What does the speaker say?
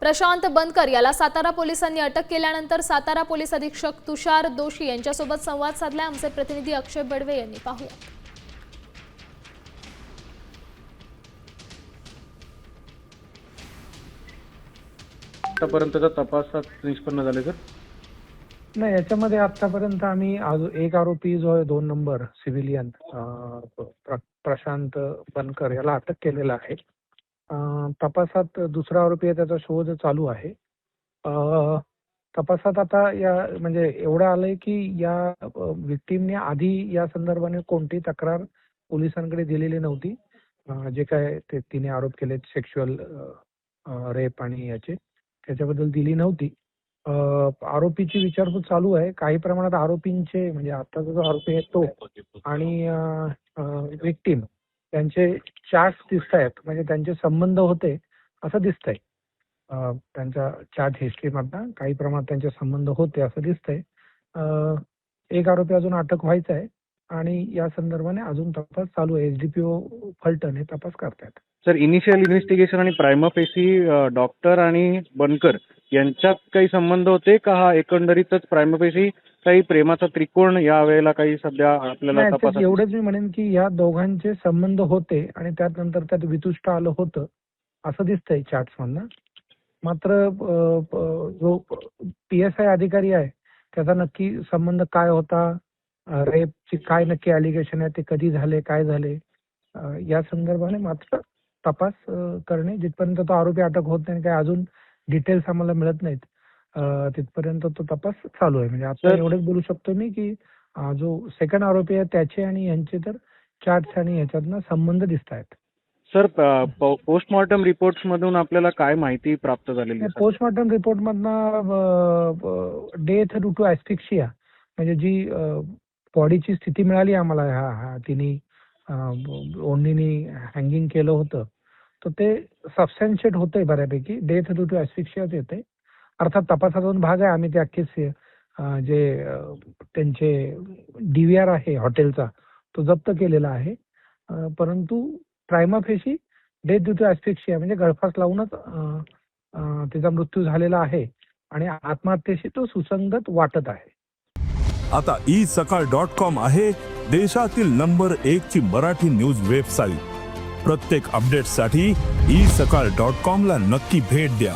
प्रशांत बनकर याला सातारा पोलिसांनी अटक केल्यानंतर सातारा पोलीस अधीक्षक तुषार दोशी यांच्यासोबत संवाद साधला। आमचे प्रतिनिधी अक्षय बडवे यांनी पाहूया। आतापर्यंतचा तपासात निष्पन्न झाले सर? नाही, याच्यामध्ये आतापर्यंत आम्ही एक आरोपी जो आहे 2 नंबर सिव्हिलियन प्रशांत बनकर याला अटक केलेला आहे। तपासात दुसरा आरोपी आहे, त्याचा शोध चालू आहे। तपासात आता या म्हणजे एवढं आलंय की या विक्टीमने आधी या संदर्भाने कोणती तक्रार पोलिसांकडे दिलेली नव्हती। जे काय ते तिने आरोप केले सेक्शुअल रेप आणि याचे त्याच्याबद्दल दिली नव्हती। आरोपीची विचारपूस चालू आहे। काही प्रमाणात आरोपींचे म्हणजे आताचा जो आरोपी आहे तो आणि विक्टीम त्यांचे चॅट्स दिसत आहेत, म्हणजे त्यांचे संबंध होते असं दिसतंय। त्यांच्या चॅट हिस्ट्रीमधनं काही प्रमाणात त्यांचे संबंध होते असं दिसतंय। एक आरोपी अजून अटक व्हायचा आहे आणि या संदर्भाने अजून तपास चालू आहे। एसडीपीओ फलटण हे तपास करतायत। सर, इनिशियल इन्व्हेस्टिगेशन आणि प्रायमा फेसी डॉक्टर आणि बनकर यांच्यात काही संबंध होते का? हा एकंदरीतच प्रायमा फेसी काही प्रेमाचा त्रिकोण या वेळेला काही सध्या आपल्याला तपासात? एवढंच मी म्हणेन की या दोघांचे संबंध होते आणि त्यानंतर त्यात वितुष्ट आलं होतं असं दिसतंय चॅट्स मधनं। मात्र जो PSI अधिकारी आहे त्याचा नक्की संबंध काय होता, रेपची काय नक्की अलिगेशन आहे, ते कधी झाले, काय झाले, या संदर्भाने मात्र तपास करणे जिथपर्यंत तो आरोपी अटक होत नाही, काय अजून डिटेल्स आम्हाला मिळत नाहीत तिथपर्यंत तो तपास चालू आहे। म्हणजे आता एवढंच बोलू शकतो मी की जो सेकंड आरोपी आहे त्याचे आणि यांचे तर चॅट्स आणि ह्याच्यातनं संबंध दिसत आहेत। सर, पोस्टमॉर्टम रिपोर्ट्स मधून आपल्याला काय माहिती प्राप्त झालेली? पोस्टमॉर्टम रिपोर्ट मधनं डेथ ड्यू टू ऍस्फिक्सिया म्हणजे जी बॉडीची स्थिती मिळाली आम्हाला, तिने ओढणीने हँगिंग केलं होतं, तर ते सबस्टॅन्शिएट होतंय बऱ्यापैकी, डेथ ड्यू टू ऍस्फिक्सियाच येते। अर्थात तपासाचा भाग आहे। आम्ही ते अख्खे जे त्यांचे DVR आहे हॉटेलचा तो जप्त केलेला आहे। परंतु प्रायमा फेसी डेथ ड्यू टू ऍस्फिक्सिया म्हणजे गळफास लावूनच तिचा मृत्यू झालेला आहे आणि आत्महत्येशी तो सुसंगत वाटत आहे। आता isakal.com आहे देशातील नंबर 1 ची मराठी न्यूज वेबसाईट। प्रत्येक अपडेटसाठी isakal.com ला नक्की भेट द्या।